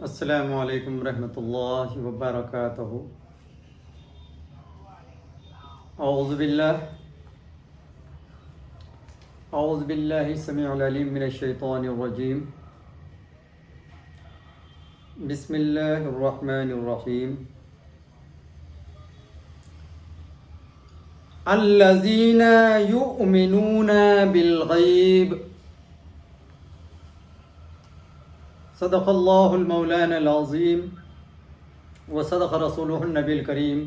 السلام علیکم ورحمۃ اللہ وبرکاتہ۔ اعوذ باللہ السمیع العلیم من الشیطان الرجیم۔ بسم اللہ الرحمن الرحیم۔ الذین یؤمنون بالغیب، صدق اللہ المولانا العظیم وصدق رسولہ النبی الکریم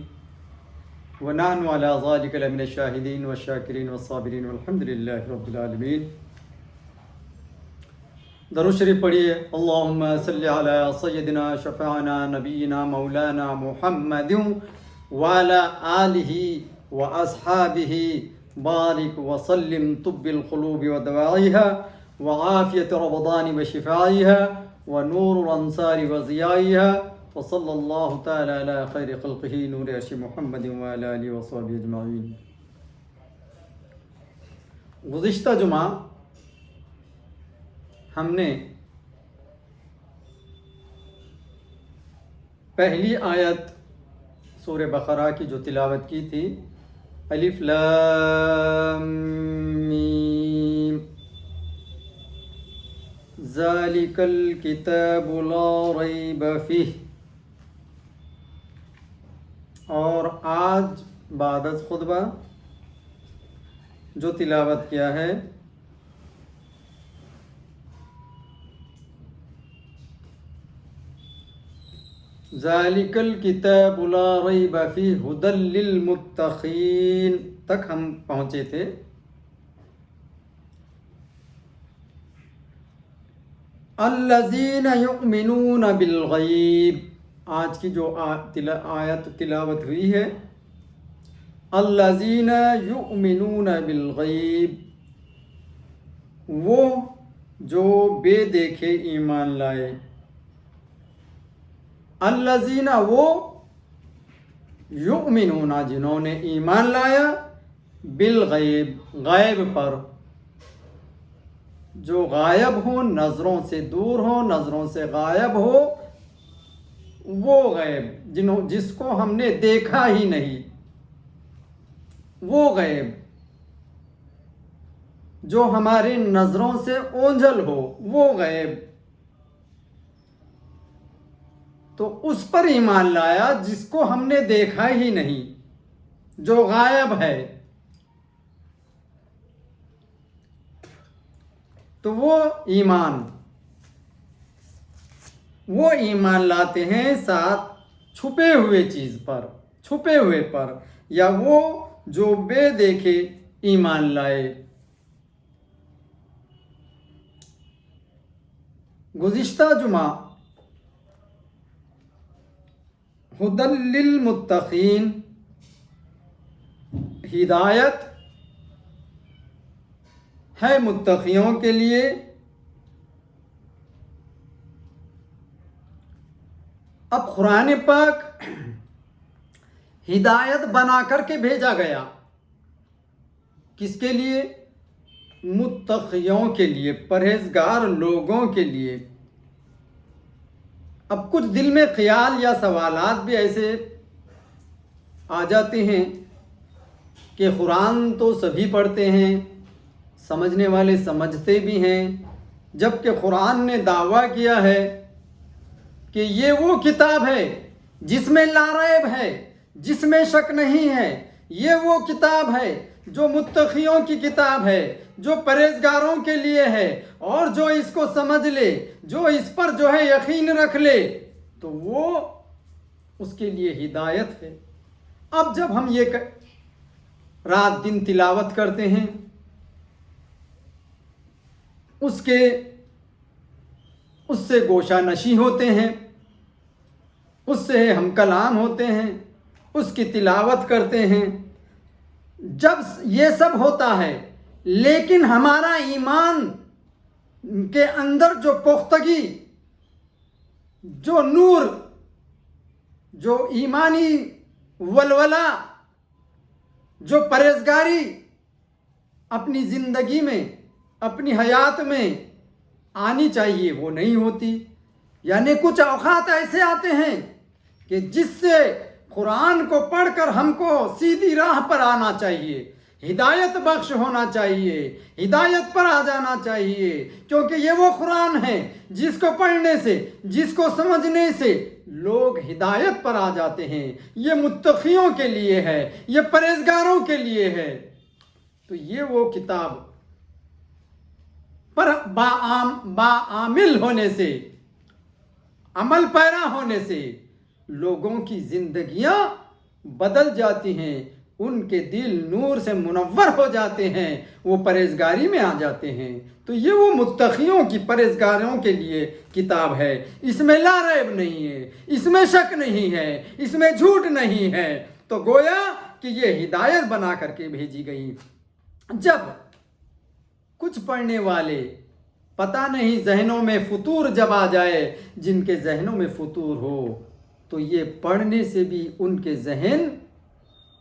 ونحن علی ذلک لمن الشاہدین والشاکرین والصابرین والحمد للہ رب العالمین۔ درود شریف پڑھیے۔ اللہم صلی علی سیدنا شفیعنا نبینا مولانا محمد وعلی آلہ واصحابہ بارک وسلم طب القلوب ودواعیها وعافیت رمضان وشفائها ونور الانصار وضیائها وصلی اللہ تعالی علی خیر خلقہ نور عرش محمد وعلی آلہ وصحبہ اجمعین۔ گزشتہ جمعہ ہم نے پہلی آیت سورہ بقرہ کی جو تلاوت کی تھی، الف لام میم ذالک الکتاب لا ریب فیہ، اور آج بعد از خطبہ جو تلاوت کیا ہے ذالک الکتاب لا ریب فیہ ھدی للمتقین تک ہم پہنچے تھے۔ الذین یؤمنون بالغیب، آج کی جو آیت تلاوت ہوئی ہے، الذین یؤمنون بالغیب، وہ جو بے دیکھے ایمان لائے، الذین وہ یؤمنون جنہوں نے ایمان لایا، بالغیب غیب پر، جو غائب ہو، نظروں سے دور ہو، نظروں سے غائب ہو، وہ غیب جس کو ہم نے دیکھا ہی نہیں، وہ غیب جو ہماری نظروں سے اونجل ہو، وہ غیب۔ تو اس پر ایمان لایا جس کو ہم نے دیکھا ہی نہیں، جو غائب ہے، تو وہ ایمان لاتے ہیں ساتھ چھپے ہوئے چیز پر، چھپے ہوئے پر، یا وہ جو بے دیکھے ایمان لائے۔ گزشتہ جمعہ ھدی للمتقین، ہدایت ہے متقیوں کے لیے، اب قرآن پاک ہدایت بنا کر کے بھیجا گیا، کس کے لیے؟ متقیوں کے لیے، پرہیزگار لوگوں کے لیے۔ اب کچھ دل میں خیال یا سوالات بھی ایسے آ جاتے ہیں کہ قرآن تو سبھی پڑھتے ہیں، سمجھنے والے سمجھتے بھی ہیں، جبکہ قرآن نے دعویٰ کیا ہے کہ یہ وہ کتاب ہے جس میں لا ریب ہے، جس میں شک نہیں ہے، یہ وہ کتاب ہے جو متقیوں کی کتاب ہے، جو پرہیزگاروں کے لیے ہے، اور جو اس کو سمجھ لے، جو اس پر جو ہے یقین رکھ لے، تو وہ اس کے لیے ہدایت ہے۔ اب جب ہم یہ رات دن تلاوت کرتے ہیں، اس سے گوشہ نشی ہوتے ہیں، اس سے ہم کلام ہوتے ہیں، اس کی تلاوت کرتے ہیں، جب یہ سب ہوتا ہے، لیکن ہمارا ایمان کے اندر جو پختگی، جو نور، جو ایمانی ولولہ، جو پرہیزگاری اپنی زندگی میں، اپنی حیات میں آنی چاہیے، وہ نہیں ہوتی۔ یعنی کچھ اوقات ایسے آتے ہیں کہ جس سے قرآن کو پڑھ کر ہم کو سیدھی راہ پر آنا چاہیے، ہدایت بخش ہونا چاہیے، ہدایت پر آ جانا چاہیے، کیونکہ یہ وہ قرآن ہے جس کو پڑھنے سے، جس کو سمجھنے سے لوگ ہدایت پر آ جاتے ہیں۔ یہ متقیوں کے لیے ہے، یہ پرہیزگاروں کے لیے ہے۔ تو یہ وہ کتاب پر باعامل ہونے سے، عمل پیرا ہونے سے لوگوں کی زندگیاں بدل جاتی ہیں، ان کے دل نور سے منور ہو جاتے ہیں، وہ پرہیزگاری میں آ جاتے ہیں۔ تو یہ وہ متقیوں کی، پرہیزگاروں کے لیے کتاب ہے۔ اس میں لا ریب نہیں ہے، اس میں شک نہیں ہے، اس میں جھوٹ نہیں ہے۔ تو گویا کہ یہ ہدایت بنا کر کے بھیجی گئی۔ جب کچھ پڑھنے والے، پتہ نہیں ذہنوں میں فطور جب آ جائے، جن کے ذہنوں میں فطور ہو، تو یہ پڑھنے سے بھی ان کے ذہن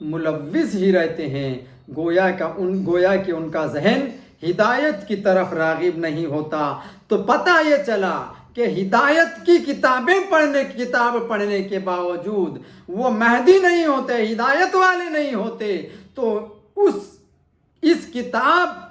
ملوث ہی رہتے ہیں، گویا کہ ان کا ذہن ہدایت کی طرف راغب نہیں ہوتا۔ تو پتہ یہ چلا کہ ہدایت کی کتاب پڑھنے کے باوجود وہ مہدی نہیں ہوتے، ہدایت والے نہیں ہوتے۔ تو اس کتاب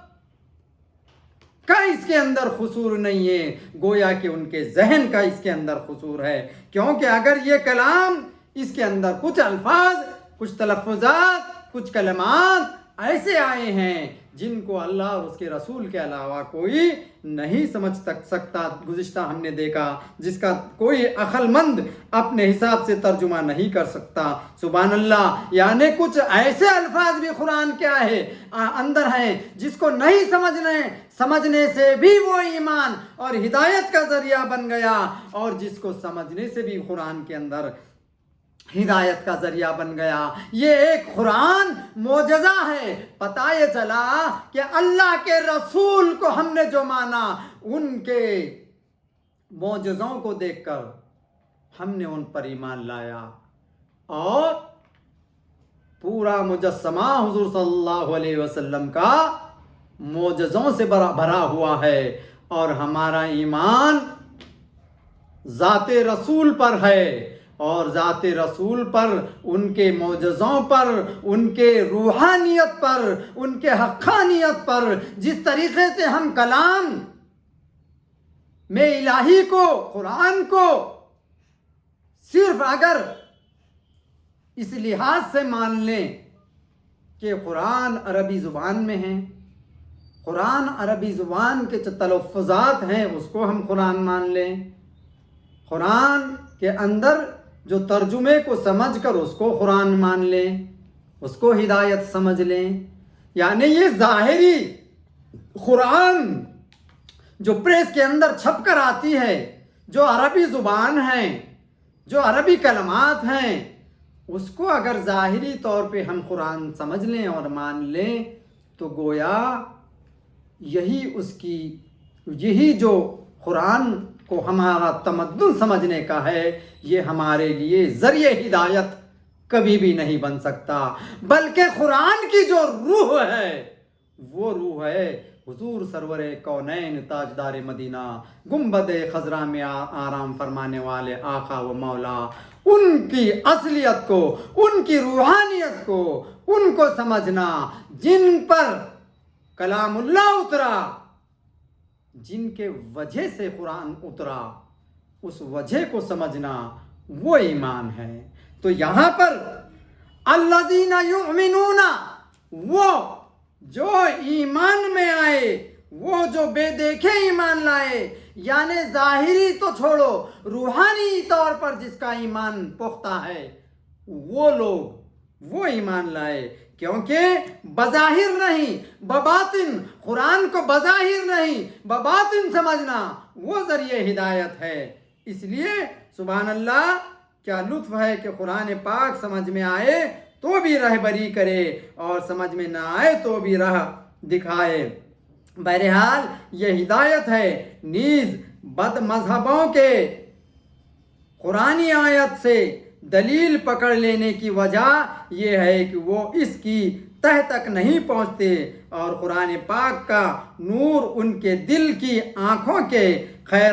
کا اس کے اندر قصور نہیں ہے، گویا کہ ان کے ذہن کا اس کے اندر قصور ہے۔ کیونکہ اگر یہ کلام، اس کے اندر کچھ الفاظ، کچھ تلفظات، کچھ کلمات ایسے آئے ہیں جن کو اللہ اور اس کے رسول کے علاوہ کوئی نہیں سمجھ سکتا، گزشتہ ہم نے دیکھا، جس کا کوئی عقل مند اپنے حساب سے ترجمہ نہیں کر سکتا۔ سبحان اللہ! یعنی کچھ ایسے الفاظ بھی قرآن کیا ہے اندر ہیں جس کو نہیں سمجھنے سے بھی وہ ایمان اور ہدایت کا ذریعہ بن گیا، اور جس کو سمجھنے سے بھی قرآن کے اندر ہدایت کا ذریعہ بن گیا۔ یہ ایک قرآن معجزہ ہے۔ پتہ یہ چلا کہ اللہ کے رسول کو ہم نے جو مانا، ان کے معجزوں کو دیکھ کر ہم نے ان پر ایمان لایا، اور پورا مجسمہ حضور صلی اللہ علیہ وسلم کا معجزوں سے بھرا ہوا ہے، اور ہمارا ایمان ذات رسول پر ہے، اور ذات رسول پر، ان کے معجزوں پر، ان کے روحانیت پر، ان کے حقانیت پر، جس طریقے سے ہم کلام میں الہی کو، قرآن کو صرف اگر اس لحاظ سے مان لیں کہ قرآن عربی زبان میں ہے، قرآن عربی زبان کے جو تلفظات ہیں اس کو ہم قرآن مان لیں، قرآن کے اندر جو ترجمے کو سمجھ کر اس کو قرآن مان لیں، اس کو ہدایت سمجھ لیں، یعنی یہ ظاہری قرآن جو پریس کے اندر چھپ کر آتی ہے، جو عربی زبان ہے، جو عربی کلمات ہیں، اس کو اگر ظاہری طور پہ ہم قرآن سمجھ لیں اور مان لیں، تو گویا یہی جو قرآن کو ہمارا تمدن سمجھنے کا ہے، یہ ہمارے لیے ذریعہ ہدایت کبھی بھی نہیں بن سکتا، بلکہ قرآن کی جو روح ہے، وہ روح ہے حضور سرور کونین تاجدار مدینہ، گنبد خضرا میں آرام فرمانے والے آقا و مولا۔ ان کی اصلیت کو، ان کی روحانیت کو، ان کو سمجھنا، جن پر کلام اللہ اترا، جن کے وجہ سے قرآن اترا، اس وجہ کو سمجھنا، وہ ایمان ہے۔ تو یہاں پر الذین یؤمنون، وہ جو ایمان میں آئے، وہ جو بے دیکھے ایمان لائے، یعنی ظاہری تو چھوڑو، روحانی طور پر جس کا ایمان پختہ ہے، وہ لوگ وہ ایمان لائے، کیونکہ بظاہر نہیں، بباطن، قرآن کو بظاہر نہیں، بباطن سمجھنا وہ ذریعہ ہدایت ہے۔ اس لیے سبحان اللہ، کیا لطف ہے کہ قرآن پاک سمجھ میں آئے تو بھی رہبری کرے، اور سمجھ میں نہ آئے تو بھی راہ دکھائے۔ بہرحال یہ ہدایت ہے۔ نیز بد مذہبوں کے قرآنی آیت سے دلیل پکڑ لینے کی وجہ یہ ہے کہ وہ اس کی تہ تک نہیں پہنچتے، اور قرآن پاک کا نور ان کے دل کی آنکھوں کے خیر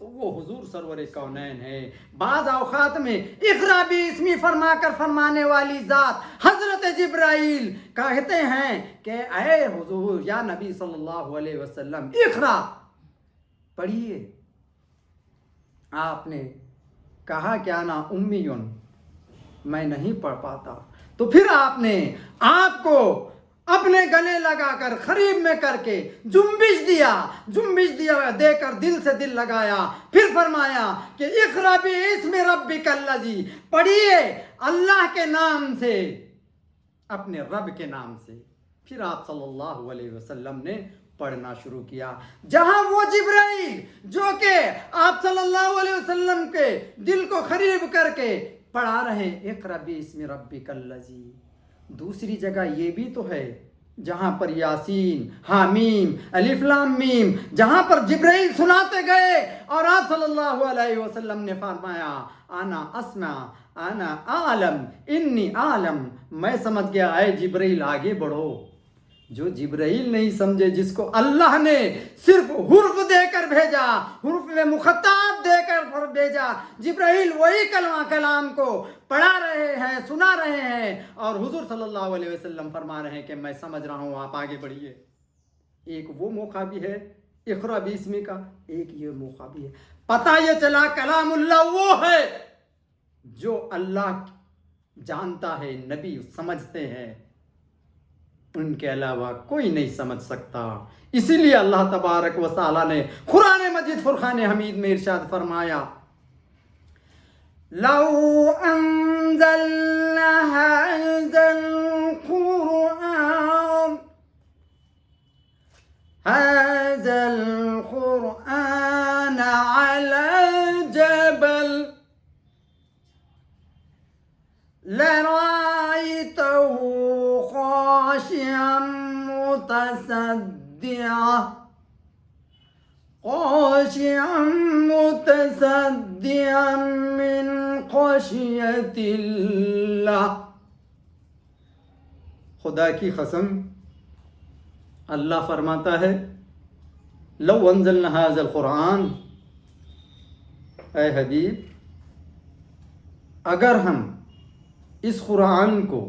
تو وہ حضور سرور کونین ہے۔ بعض اوقات میں اقرا بھی اسمی فرما کر فرمانے والی ذات حضرت جبرائیل کہتے ہیں کہ اے حضور یا نبی صلی اللہ علیہ وسلم اقرا پڑھیے۔ آپ نے کہا کہ انا امیون، میں نہیں پڑھ پاتا، تو پھر آپ نے آپ کو اپنے گلے لگا کر قریب میں کر کے جنبش دیا دے کر دل سے دل لگایا، پھر فرمایا کہ اقرا باسم ربک الذی، پڑھیے اللہ کے نام سے، اپنے رب کے نام سے۔ پھر آپ صلی اللہ علیہ وسلم نے پڑھنا شروع کیا۔ جہاں وہ جبرائیل جو کہ آپ صلی اللہ علیہ وسلم کے دل کو قریب کر کے پڑھا رہے ہیں اقرا باسم ربک الذی، دوسری جگہ یہ بھی تو ہے جہاں پر یاسین حامیم الف لام میم، جہاں پر جبرائیل سناتے گئے اور آپ صلی اللہ علیہ وسلم نے فرمایا انا اسمع انا اعلم انی اعلم، میں سمجھ گیا، اے جبرائیل آگے بڑھو۔ جو جبرائیل نہیں سمجھے، جس کو اللہ نے صرف حرف دے کر بھیجا، حرف میں مخاطب دے کر بھیجا، جبرائیل وہی کلام کو پڑھا رہے ہیں، سنا رہے ہیں، اور حضور صلی اللہ علیہ وسلم فرما رہے ہیں کہ میں سمجھ رہا ہوں، آپ آگے بڑھیے۔ ایک وہ موقع بھی ہے اقرا باسم کا، ایک یہ موقع بھی ہے۔ پتہ یہ چلا کلام اللہ وہ ہے جو اللہ جانتا ہے، نبی سمجھتے ہیں، ان کے علاوہ کوئی نہیں سمجھ سکتا۔ اسی لیے اللہ تبارک و تعالی نے قرآن مجید فرقان حمید میں ارشاد فرمایا لو انزلنا هذا القرآن على جبل لرأيته خاشعا متصدعا من خشیت اللہ۔ خدا کی قسم اللہ فرماتا ہے لو انزلنا هذا القرآن، اے حبیب اگر ہم اس قرآن کو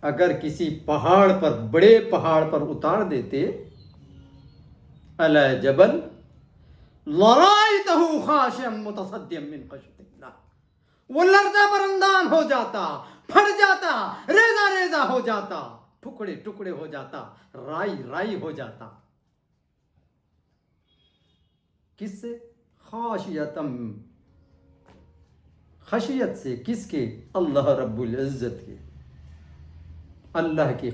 اگر کسی پہاڑ پر، بڑے پہاڑ پر اتار دیتے، علی جبل لرأیتہ خاشعا متصدعا من خشیۃ اللہ، وہ لرزہ برندان ہو جاتا، پھٹ جاتا، ریزہ ریزہ ہو جاتا، ٹکڑے ٹکڑے ہو جاتا، رائی رائی ہو جاتا۔ کس سے؟ خشیت سے، کس کے؟ اللہ رب العزت کے، اللہ کی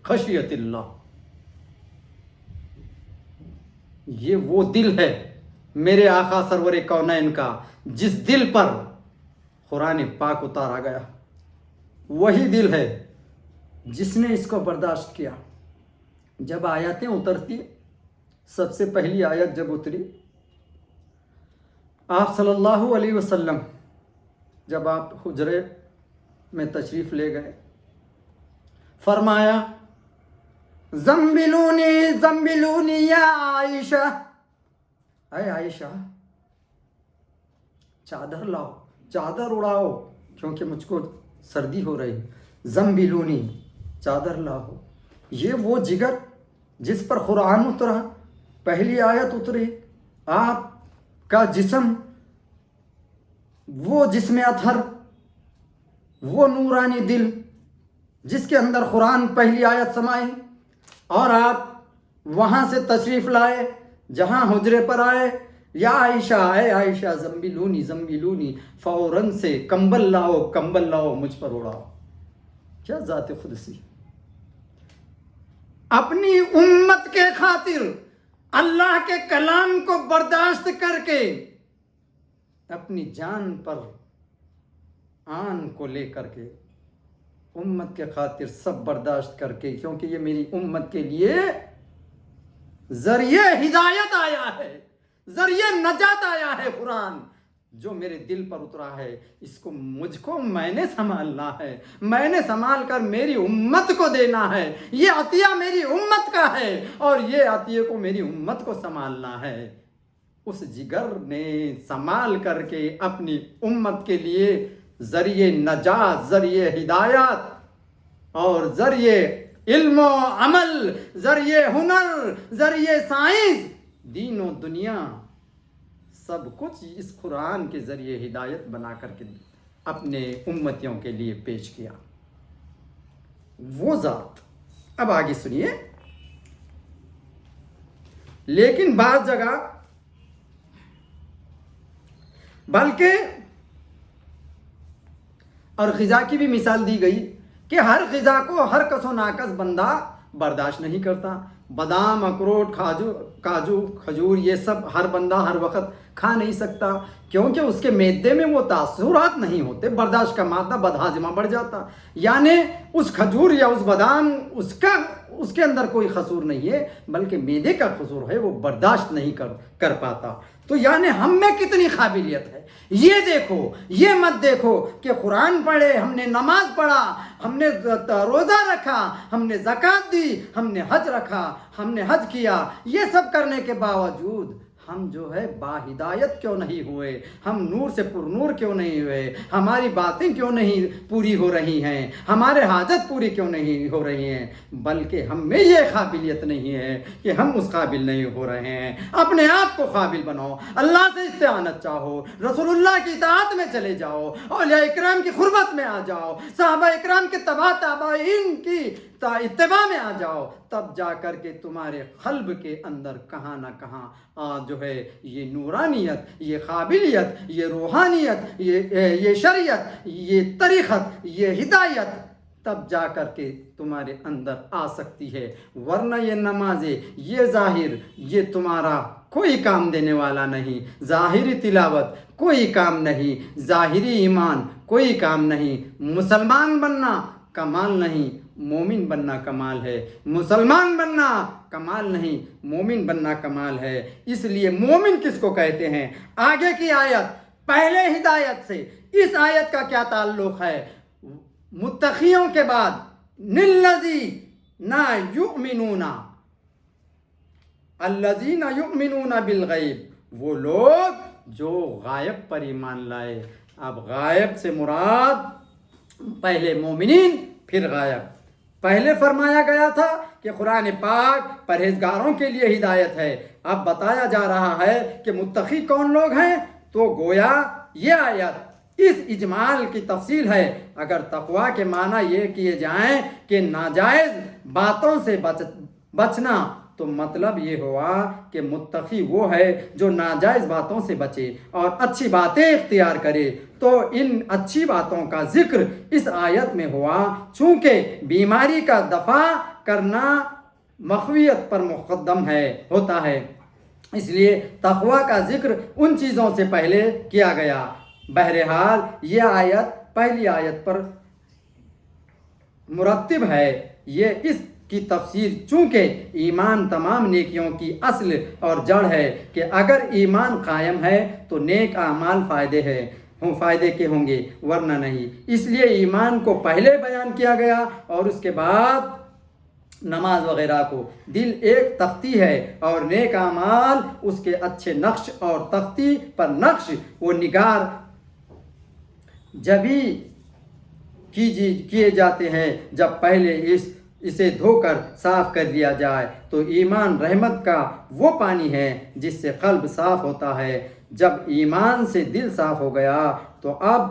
خشیت اللہ۔ یہ وہ دل ہے میرے آقا سرور کونین کا جس دل پر قرآن پاک اتارا گیا، وہی دل ہے جس نے اس کو برداشت کیا۔ جب آیتیں اترتی، سب سے پہلی آیت جب اتری، آپ صلی اللہ علیہ وسلم جب آپ حجرے میں تشریف لے گئے، فرمایا زمبلونی زمبلونی یا عائشہ، اے عائشہ چادر لاؤ، چادر اڑاؤ، کیونکہ مجھ کو سردی ہو رہی، زمبلونی چادر لاؤ۔ یہ وہ جگر جس پر قرآن اترا، پہلی آیت اتری، آپ کا جسم، وہ جسم اطہر، وہ نورانی دل جس کے اندر قرآن پہلی آیت سمائی، اور آپ وہاں سے تشریف لائے جہاں حجرے پر آئے، یا عائشہ اے عائشہ زمبلونی زمبلونی، فوراً سے کمبل لاؤ کمبل لاؤ، مجھ پر اڑاؤ۔ کیا ذات قدسی! اپنی امت کے خاطر اللہ کے کلام کو برداشت کر کے، اپنی جان پر آن کو لے کر کے، امت کے خاطر سب برداشت کر کے، کیونکہ یہ میری امت کے لیے ذریعہ ہدایت آیا ہے، ذریعہ نجات آیا ہے قرآن، جو میرے دل پر اترا ہے، اس کو مجھ کو میں نے سنبھالنا ہے، میں نے سنبھال کر میری امت کو دینا ہے۔ یہ عطیہ میری امت کا ہے اور یہ عطیے کو میری امت کو سنبھالنا ہے۔ اس جگر نے سنبھال کر کے اپنی امت کے لیے ذریعے نجات، ذریعے ہدایت اور ذریعے علم و عمل، ذریعے ہنر، ذریعے سائنس، دین و دنیا، سب کچھ اس قرآن کے ذریعے ہدایت بنا کر کے اپنے امتیوں کے لیے پیش کیا۔ وہ ذات، اب آگے سنیے، لیکن بعض جگہ بلکہ اور غذا کی بھی مثال دی گئی کہ ہر غذا کو ہر کس و ناکس بندہ برداشت نہیں کرتا۔ بادام، اخروٹ، کاجو، کھجور، یہ سب ہر بندہ ہر وقت کھا نہیں سکتا، کیونکہ اس کے معدے میں وہ تاثرات نہیں ہوتے، برداشت کا مادہ بدہاضمہ بڑھ جاتا۔ یعنی اس کھجور یا اس بادام اس کے اندر کوئی قصور نہیں ہے، بلکہ معدے کا قصور ہے، وہ برداشت نہیں کر پاتا۔ تو یعنی ہم میں کتنی قابلیت ہے، یہ دیکھو، یہ مت دیکھو کہ قرآن پڑھے، ہم نے نماز پڑھا، ہم نے روزہ رکھا، ہم نے زکوٰۃ دی، ہم نے حج رکھا، ہم نے حج کیا، یہ سب کرنے کے باوجود ہم جو ہے با ہدایت کیوں نہیں ہوئے، ہم نور سے پر نور کیوں نہیں ہوئے، ہماری باتیں کیوں نہیں پوری ہو رہی ہیں، ہمارے حاجت پوری کیوں نہیں ہو رہی ہیں، بلکہ ہم میں یہ قابلیت نہیں ہے کہ ہم اس قابل نہیں ہو رہے ہیں۔ اپنے آپ کو قابل بناؤ، اللہ سے استعانت چاہو، رسول اللہ کی اطاعت میں چلے جاؤ، اولیاء اکرام کی قربت میں آ جاؤ، صحابہ اکرام کے تابعین کی اتباع میں آ جاؤ، تب جا کر کے تمہارے قلب کے اندر کہاں نہ کہاں جو ہے یہ نورانیت، یہ قابلیت، یہ روحانیت، یہ شریعت، یہ طریقت، یہ ہدایت تب جا کر کے تمہارے اندر آ سکتی ہے، ورنہ یہ نمازیں، یہ ظاہر، یہ تمہارا کوئی کام دینے والا نہیں، ظاہری تلاوت کوئی کام نہیں، ظاہری ایمان کوئی کام نہیں، مسلمان بننا کمال نہیں، مومن بننا کمال ہے، مسلمان بننا کمال نہیں، مومن بننا کمال ہے۔ اس لیے مومن کس کو کہتے ہیں؟ آگے کی آیت پہلے ہدایت سے اس آیت کا کیا تعلق ہے؟ متقیوں کے بعد للذین یؤمنون، الذین یؤمنون بالغیب، وہ لوگ جو غائب پر ایمان لائے۔ اب غائب سے مراد پہلے مومنین پھر غائب۔ پہلے فرمایا گیا تھا کہ قرآن پاک پرہیزگاروں کے لیے ہدایت ہے، اب بتایا جا رہا ہے کہ متقی کون لوگ ہیں، تو گویا یہ آیت اس اجمال کی تفصیل ہے۔ اگر تقویٰ کے معنی یہ کیے جائیں کہ ناجائز باتوں سے بچنا، تو مطلب یہ ہوا کہ متقی وہ ہے جو ناجائز باتوں سے بچے اور اچھی باتیں اختیار کرے۔ تو ان اچھی باتوں کا ذکر اس آیت میں ہوا، چونکہ بیماری کا دفع کرنا مخویت پر مقدم ہوتا ہے، اس لیے تقویٰ کا ذکر ان چیزوں سے پہلے کیا گیا۔ بہرحال یہ آیت پہلی آیت پر مرتب ہے۔ یہ اس کی تفسیر، چونکہ ایمان تمام نیکیوں کی اصل اور جڑ ہے کہ اگر ایمان قائم ہے تو نیک اعمال فائدے کے ہوں گے، ورنہ نہیں۔ اس لیے ایمان کو پہلے بیان کیا گیا اور اس کے بعد نماز وغیرہ کو۔ دل ایک تختی ہے اور نیک اعمال اس کے اچھے نقش، اور تختی پر نقش وہ نگار جبھی کیے جاتے ہیں جب پہلے اسے دھو کر صاف کر دیا جائے۔ تو ایمان رحمت کا وہ پانی ہے جس سے قلب صاف ہوتا ہے۔ جب ایمان سے دل صاف ہو گیا تو اب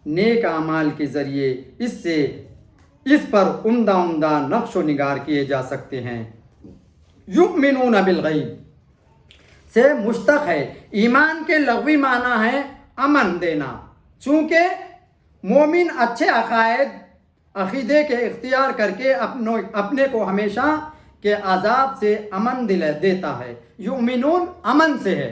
نیک اعمال کے ذریعے اس پر عمدہ نقش و نگار کیے جا سکتے ہیں۔ یؤمنون بالغیب سے مشتق ہے۔ ایمان کے لغوی معنی ہے امن دینا، چونکہ مومن اچھے عقیدے کے اختیار کر کے اپنے کو ہمیشہ کے عذاب سے امن دیتا ہے۔ یؤمنون امن سے ہے۔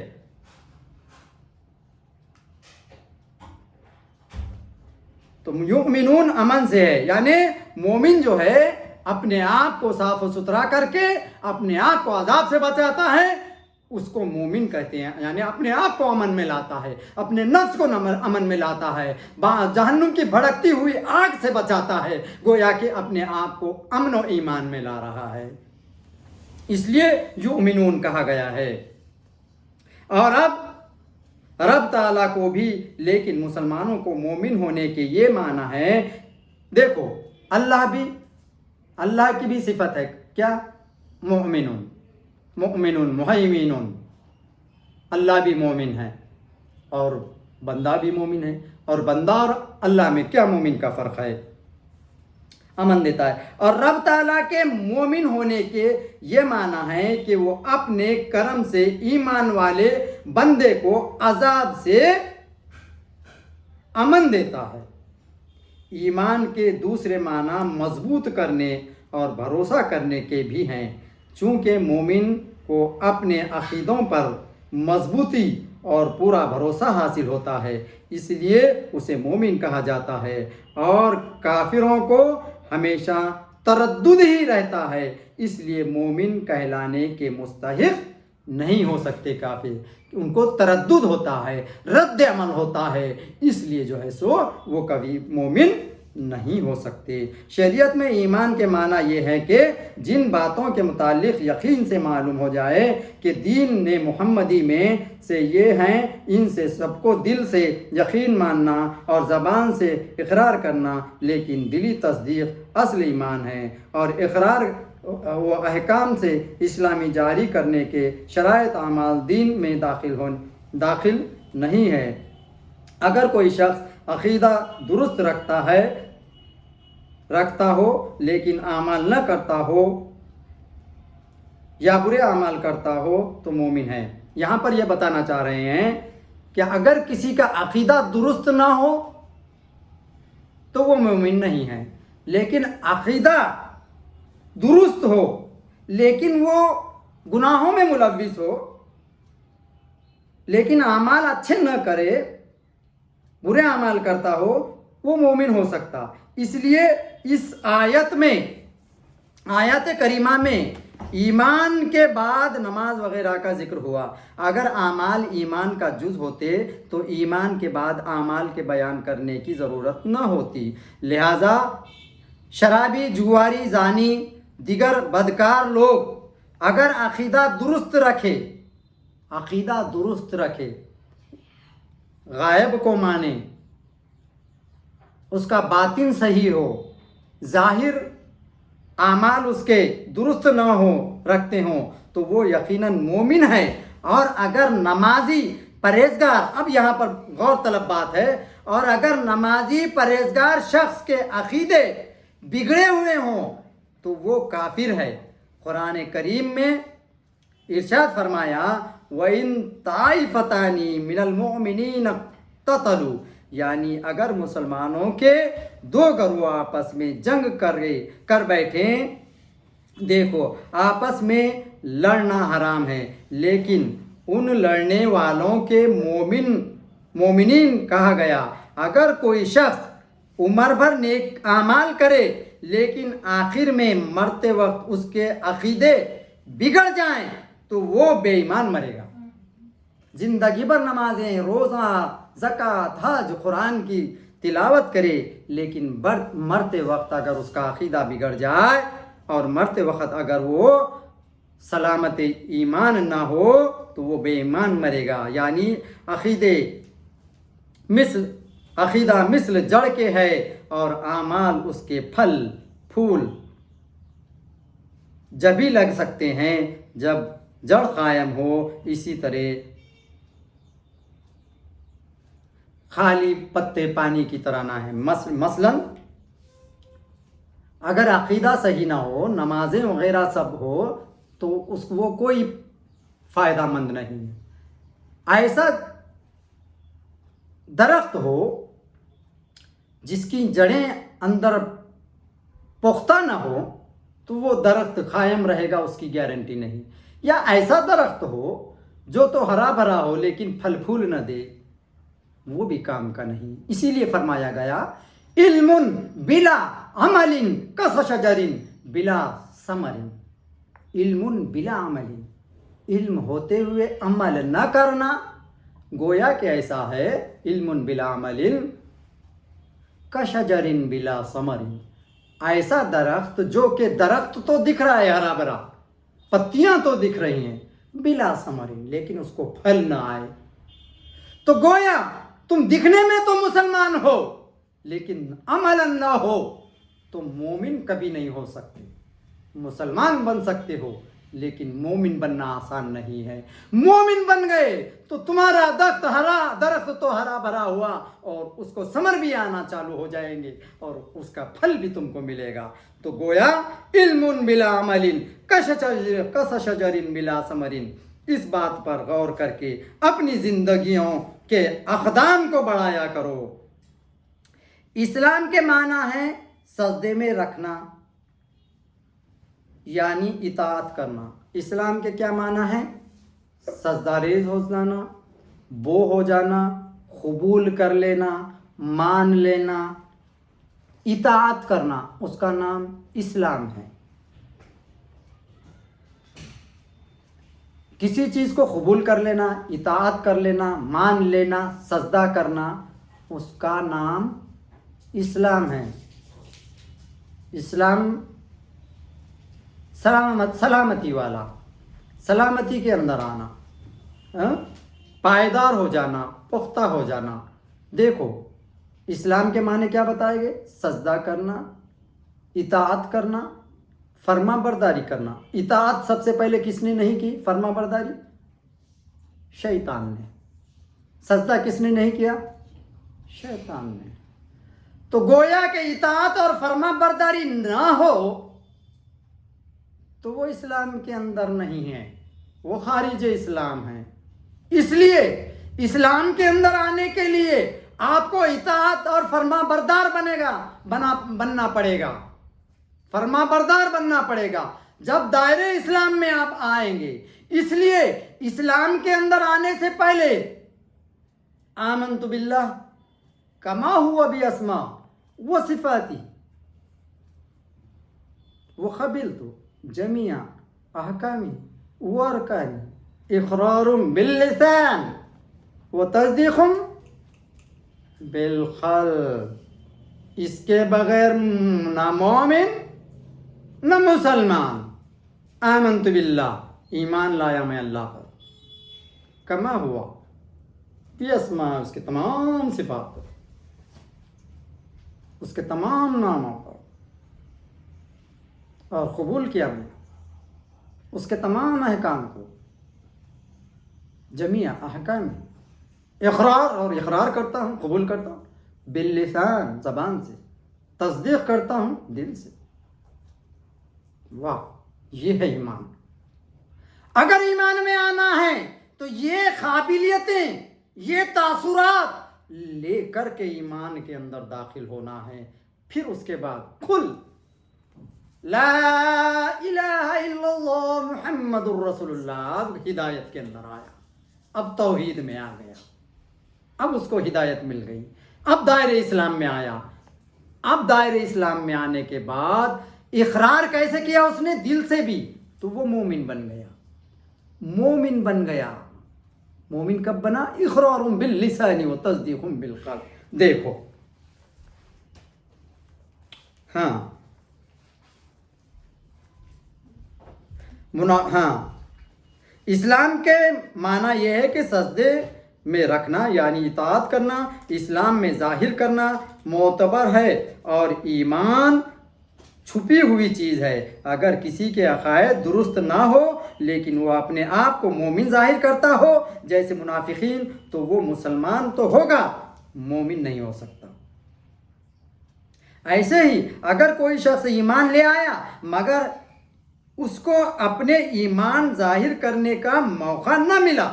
تو یؤمنون امن سے ہے، یعنی مومن جو ہے اپنے آپ کو صاف و ستھرا کر کے اپنے آپ کو عذاب سے بچاتا ہے، اس کو مومن کہتے ہیں۔ یعنی اپنے آپ کو امن میں لاتا ہے، اپنے نفس کو امن میں لاتا ہے، جہنم کی بھڑکتی ہوئی آگ سے بچاتا ہے، گویا کہ اپنے آپ کو امن و ایمان میں لا رہا ہے، اس لیے یؤمنون کہا گیا ہے۔ اور اب رب تعالیٰ کو بھی، لیکن مسلمانوں کو مومن ہونے کے یہ معنی ہے، دیکھو اللہ کی بھی صفت ہے کیا؟ مؤمن مہیمن، اللہ بھی مومن ہے اور بندہ بھی مومن ہے، اور بندہ اور اللہ میں کیا مومن کا فرق ہے؟ امن دیتا ہے۔ اور رب تعالیٰ کے مومن ہونے کے یہ معنی ہے کہ وہ اپنے کرم سے ایمان والے بندے کو عذاب سے امن دیتا ہے۔ ایمان کے دوسرے معنی مضبوط کرنے اور بھروسہ کرنے کے بھی ہیں، چونکہ مومن کو اپنے عقیدوں پر مضبوطی اور پورا بھروسہ حاصل ہوتا ہے، اس لیے اسے مومن کہا جاتا ہے، اور کافروں کو ہمیشہ تردد ہی رہتا ہے، اس لیے مومن کہلانے کے مستحق نہیں ہو سکتے کافر، ان کو تردد ہوتا ہے، رد عمل ہوتا ہے، اس لیے جو ہے سو وہ کبھی مومن نہیں ہو سکتے۔ شریعت میں ایمان کے معنی یہ ہے کہ جن باتوں کے متعلق یقین سے معلوم ہو جائے کہ دین نے محمدی میں سے یہ ہیں، ان سے سب کو دل سے یقین ماننا اور زبان سے اقرار کرنا، لیکن دلی تصدیق اصل ایمان ہے، اور اقرار و احکام سے اسلامی جاری کرنے کے شرائط اعمال دین میں داخل نہیں ہے۔ اگر کوئی شخص عقیدہ درست رکھتا ہو لیکن اعمال نہ کرتا ہو یا برے اعمال کرتا ہو تو مومن ہے۔ یہاں پر یہ بتانا چاہ رہے ہیں کہ اگر کسی کا عقیدہ درست نہ ہو تو وہ مومن نہیں ہے، لیکن عقیدہ درست ہو لیکن وہ گناہوں میں ملوث ہو، لیکن اعمال اچھے نہ کرے، برے اعمال کرتا ہو، وہ مومن ہو سکتا۔ اس لیے اس آیت کریمہ میں ایمان کے بعد نماز وغیرہ کا ذکر ہوا۔ اگر اعمال ایمان کا جز ہوتے تو ایمان کے بعد اعمال کے بیان کرنے کی ضرورت نہ ہوتی، لہذا شرابی، جواری، زانی، دیگر بدکار لوگ اگر عقیدہ درست رکھے، غائب کو مانے، اس کا باطن صحیح ہو، ظاہر اعمال اس کے درست نہ رکھتے ہوں تو وہ یقیناً مومن ہے۔ اور اگر نمازی پرہیزگار، اب یہاں پر غور طلب بات ہے، اور اگر نمازی پرہیزگار شخص کے عقیدے بگڑے ہوئے ہوں تو وہ کافر ہے۔ قرآن کریم میں ارشاد فرمایا وَإِن طَائِفَتَانِ مِنَ الْمُؤْمِنِينَ اقْتَتَلُوا، یعنی اگر مسلمانوں کے دو گروہ آپس میں جنگ کر بیٹھیں، دیکھو آپس میں لڑنا حرام ہے، لیکن ان لڑنے والوں کے مومنین کہا گیا۔ اگر کوئی شخص عمر بھر نیک اعمال کرے لیکن آخر میں مرتے وقت اس کے عقیدے بگڑ جائیں تو وہ بے ایمان مرے گا۔ زندگی بھر نمازیں، روزہ، زکوٰۃ، حج، قرآن کی تلاوت کرے، لیکن مرتے وقت اگر اس کا عقیدہ بگڑ جائے اور مرتے وقت اگر وہ سلامت ایمان نہ ہو تو وہ بے ایمان مرے گا۔ یعنی عقیدہ مثل جڑ کے ہے اور اعمال اس کے پھل پھول جبھی لگ سکتے ہیں جب جڑ قائم ہو، اسی طرح خالی پتے پانی کی طرح نہ ہے۔ مثلا اگر عقیدہ صحیح نہ ہو، نمازیں وغیرہ سب ہو تو وہ کوئی فائدہ مند نہیں ہے۔ ایسا درخت ہو جس کی جڑیں اندر پختہ نہ ہو تو وہ درخت قائم رہے گا، اس کی گارنٹی نہیں۔ یا ایسا درخت ہو جو تو ہرا بھرا ہو لیکن پھل پھول نہ دے، وہ بھی کام کا نہیں۔ اسی لیے فرمایا گیا علم بلا عمل کشجر بلا ثمر۔ علم بلا عمل، علم ہوتے ہوئے عمل نہ کرنا گویا کہ ایسا ہے علم بلا عمل کشجر بلا ثمر، ایسا درخت جو کہ درخت تو دکھ رہا ہے ہرا بھرا، پتیاں تو دکھ رہی ہیں، بلا ثمرین، لیکن اس کو پھل نہ آئے۔ تو گویا تم دکھنے میں تو مسلمان ہو لیکن عملاً نہ ہو تو مومن کبھی نہیں ہو سکتے۔ مسلمان بن سکتے ہو لیکن مومن بننا آسان نہیں ہے۔ مومن بن گئے تو تمہارا درخت تو ہرا بھرا ہوا اور اس کو ثمر بھی آنا چالو ہو جائیں گے اور اس کا پھل بھی تم کو ملے گا۔ تو گویا علم بلا عمل کشجر بلا ثمر، اس بات پر غور کر کے اپنی زندگیوں کے اقدام کو بڑھایا کرو۔ اسلام کے معنی ہے سجدے میں رکھنا یعنی اطاعت کرنا۔ اسلام کے کیا معنی ہے؟ سجدہ ریز ہو جانا، بو ہو جانا، قبول کر لینا، مان لینا، اطاعت کرنا، اس کا نام اسلام ہے۔ کسی چیز کو قبول کر لینا، اطاعت کر لینا، مان لینا، سجدہ کرنا، اس کا نام اسلام ہے۔ اسلام سلامتی والا، سلامتی کے اندر آنا، پائیدار ہو جانا، پختہ ہو جانا۔ دیکھو اسلام کے معنی کیا بتائے گئے؟ سجدہ کرنا، اطاعت کرنا، فرما برداری کرنا۔ اطاعت سب سے پہلے کس نے نہیں کی؟ فرما برداری شیطان نے۔ سجدہ کس نے نہیں کیا؟ شیطان نے۔ تو گویا کہ اطاعت اور فرما برداری نہ ہو تو وہ اسلام کے اندر نہیں ہے، وہ خارج اسلام ہے۔ اس لیے اسلام کے اندر آنے کے لیے آپ کو اطاعت اور فرما بردار بننا پڑے گا، فرما بردار بننا پڑے گا جب دائرے اسلام میں آپ آئیں گے۔ اس لیے اسلام کے اندر آنے سے پہلے آمنت باللہ کما ہوا باسماء و صفاتی وقبلت جميع احکامی و ارکانی اقرار باللسان و تصدیق بالقلب۔ اس کے بغیر نہ مومن نہ مسلمان۔ آمنت باللہ، ایمان لایا میں اللہ پر، کما ہوا باسماء، اس کے تمام صفات پر، اس کے تمام ناموں پر، اور قبول کیا میں اس کے تمام احکام کو، جمیع احکام، اقرار اور اقرار کرتا ہوں، قبول کرتا ہوں، باللسان زبان سے، تصدیق کرتا ہوں دل سے۔ واہ، یہ ہے ایمان۔ اگر ایمان میں آنا ہے تو یہ قابلیتیں، یہ تاثرات لے کر کے ایمان کے اندر داخل ہونا ہے۔ پھر اس کے بعد کل لا الہ الا اللہ محمد الرسول اللہ، اب ہدایت کے اندر آیا، اب توحید میں آ گیا، اب اس کو ہدایت مل گئی، اب دائرے اسلام میں آیا۔ اب دائرے اسلام میں آنے کے بعد اقرار کیسے کیا اس نے؟ دل سے بھی، تو وہ مومن بن گیا۔ مومن بن گیا۔ مومن کب بنا؟ اقرار باللسان و تصدیق بالقلب۔ دیکھو ہاں اسلام کے معنی یہ ہے کہ سجدے میں رکھنا یعنی اطاعت کرنا، اسلام میں ظاہر کرنا معتبر ہے، اور ایمان چھپی ہوئی چیز ہے۔ اگر کسی کے عقائد درست نہ ہو لیکن وہ اپنے آپ کو مومن ظاہر کرتا ہو جیسے منافقین، تو وہ مسلمان تو ہوگا، مومن نہیں ہو سکتا۔ ایسے ہی اگر کوئی شخص ایمان لے آیا مگر اس کو اپنے ایمان ظاہر کرنے کا موقع نہ ملا،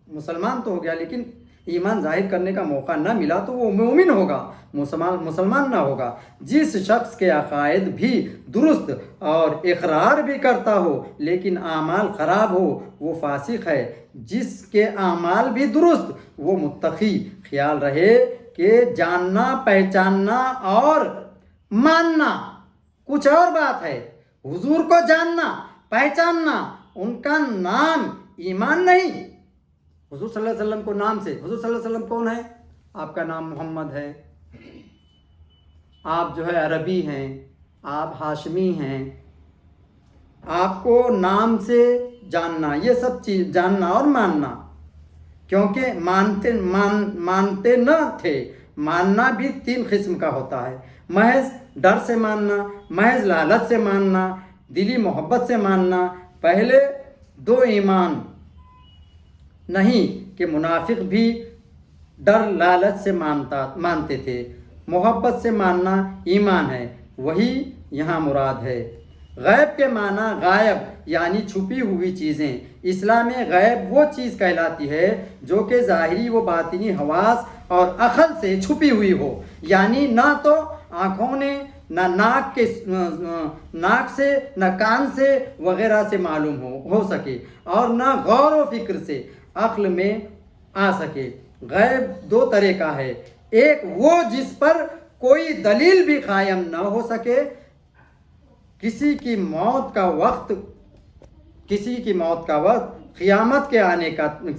مسلمان تو ہو گیا لیکن ایمان ظاہر کرنے کا موقع نہ ملا، تو وہ مومن ہوگا، مسلمان نہ ہوگا۔ جس شخص کے عقائد بھی درست اور اقرار بھی کرتا ہو لیکن اعمال خراب ہو، وہ فاسق ہے۔ جس کے اعمال بھی درست، وہ متقی۔ خیال رہے کہ جاننا، پہچاننا اور ماننا کچھ اور بات ہے۔ حضور کو جاننا، پہچاننا، ان کا نام ایمان نہیں۔ حضور صلی اللہ علیہ وسلم کو نام سے، حضور صلی اللہ علیہ وسلم کون ہے؟ آپ کا نام محمد ہے، آپ جو ہے عربی ہیں، آپ ہاشمی ہیں، آپ کو نام سے جاننا، یہ سب چیز جاننا اور ماننا، کیونکہ مانتے نہ تھے۔ ماننا بھی 3 قسم کا ہوتا ہے: محض ڈر سے ماننا، محض لالچ سے ماننا، دلی محبت سے ماننا۔ پہلے 2 ایمان نہیں کہ منافق بھی ڈر لالچ سے مانتے تھے، محبت سے ماننا ایمان ہے، وہی یہاں مراد ہے۔ غیب کے معنی غائب یعنی چھپی ہوئی چیزیں۔ اسلام میں غیب وہ چیز کہلاتی ہے جو کہ ظاہری و باطنی حواس اور عقل سے چھپی ہوئی ہو، یعنی نہ تو آنکھوں نے، نہ ناک سے، نہ کان سے وغیرہ سے معلوم ہو سکے، اور نہ غور و فکر سے عقل میں آ سکے۔ غیب 2 طرح کا ہے: ایک وہ جس پر کوئی دلیل بھی قائم نہ ہو سکے، کسی کی موت کا وقت، قیامت کے آنے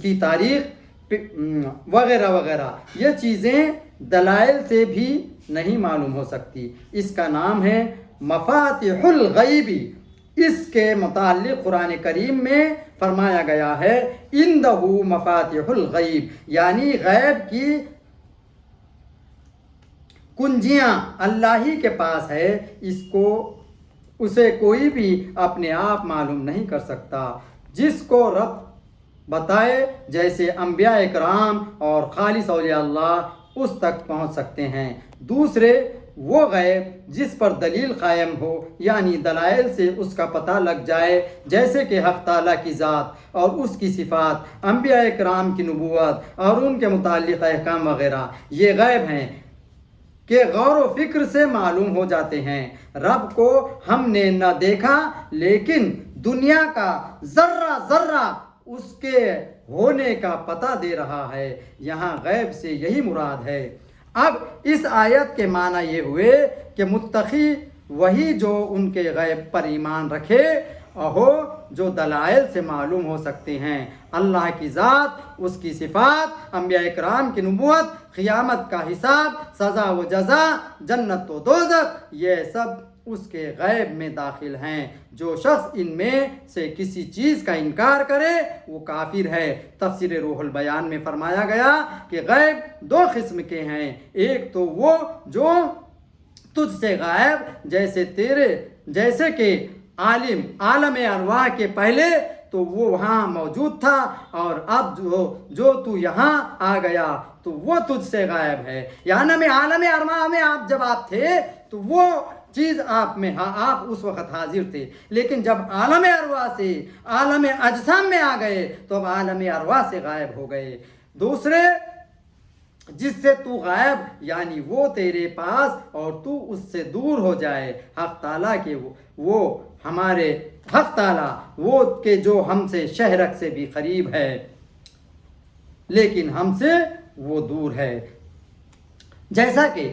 کی تاریخ وغیرہ وغیرہ۔ یہ چیزیں دلائل سے بھی نہیں معلوم ہو سکتی۔ اس کا نام ہے مفاتیح الغیب۔ اس کے متعلق قرآن کریم میں فرمایا گیا ہے عندہ مفاتیح الغیب، یعنی غیب کی کنجیاں اللہ ہی کے پاس ہے، اسے کوئی بھی اپنے آپ معلوم نہیں کر سکتا۔ جس کو رب بتائے، جیسے انبیاء اکرام اور خالص اولیاء اللہ اس تک پہنچ سکتے ہیں۔ دوسرے وہ غیب جس پر دلیل قائم ہو، یعنی دلائل سے اس کا پتہ لگ جائے، جیسے کہ حق تعالیٰ کی ذات اور اس کی صفات، انبیاء اکرام کی نبوت اور ان کے متعلق احکام وغیرہ، یہ غیب ہیں کہ غور و فکر سے معلوم ہو جاتے ہیں۔ رب کو ہم نے نہ دیکھا، لیکن دنیا کا ذرہ ذرہ اس کے ہونے کا پتہ دے رہا ہے۔ یہاں غیب سے یہی مراد ہے۔ اب اس آیت کے معنی یہ ہوئے کہ متقی وہی جو ان کے غیب پر ایمان رکھے ہو، جو دلائل سے معلوم ہو سکتے ہیں، اللہ کی ذات، اس کی صفات، انبیاء اکرام کی نبوت، قیامت کا حساب، سزا و جزا، جنت و دوزخ، یہ سب اس کے غیب میں داخل ہیں۔ جو شخص ان میں سے کسی چیز کا انکار کرے وہ کافر ہے۔ تفسیر روح البیان میں فرمایا گیا کہ غیب 2 قسم کے ہیں: ایک تو وہ جو تجھ سے غائب، جیسے کہ عالم ارواح کے پہلے تو وہ وہاں موجود تھا، اور اب جو تو یہاں آ گیا تو وہ تجھ سے غائب ہے۔ یعنی عالم ارواح میں آپ تھے تو وہ چیز آپ اس وقت حاضر تھے، لیکن جب عالم ارواح سے عالم اجسام میں آ گئے تو اب عالم ارواح سے غائب ہو گئے۔ دوسرے جس سے تو غائب، یعنی وہ تیرے پاس اور تو اس سے دور ہو جائے۔ حق تعالیٰ کے وہ ہمارے حق تعالیٰ وہ کہ جو ہم سے شہرک سے بھی قریب ہے، لیکن ہم سے وہ دور ہے۔ جیسا کہ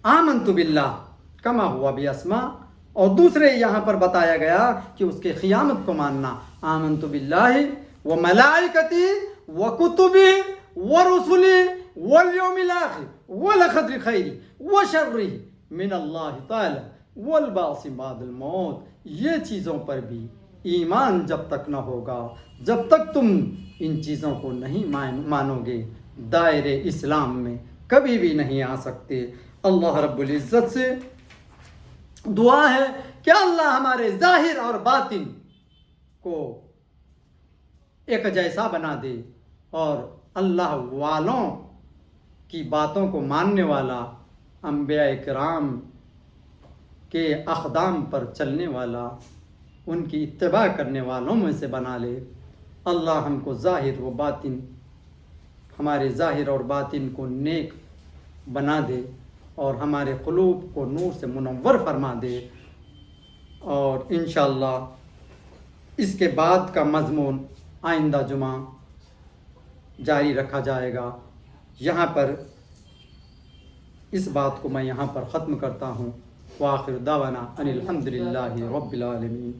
آمنت باللہ کما ہوا باسماء، اور دوسرے یہاں پر بتایا گیا کہ اس کے قیامت کو ماننا۔ آمنت باللہ و ملائکتی و کتبی و رسلی والیوم الاخر والقدر خیری و شرری من اللہ تعالی والبعث بعد الموت۔ یہ چیزوں پر بھی ایمان جب تک نہ ہوگا، جب تک تم ان چیزوں کو نہیں مانو گے، دائرے اسلام میں کبھی بھی نہیں آ سکتے۔ اللہ رب العزت سے دعا ہے کہ اللہ ہمارے ظاہر اور باطن کو ایک جیسا بنا دے، اور اللہ والوں کی باتوں کو ماننے والا، انبیاء کرام کے اقدام پر چلنے والا، ان کی اتباع کرنے والوں میں سے بنا لے۔ اللہ ہم کو ظاہر و باطن، ہمارے ظاہر اور باطن کو نیک بنا دے، اور ہمارے قلوب کو نور سے منور فرما دے۔ اور انشاءاللہ اس کے بعد کا مضمون آئندہ جمعہ جاری رکھا جائے گا۔ یہاں پر اس بات کو میں یہاں پر ختم کرتا ہوں۔ وآخر دعوانا ان الحمد للہ رب العالمین۔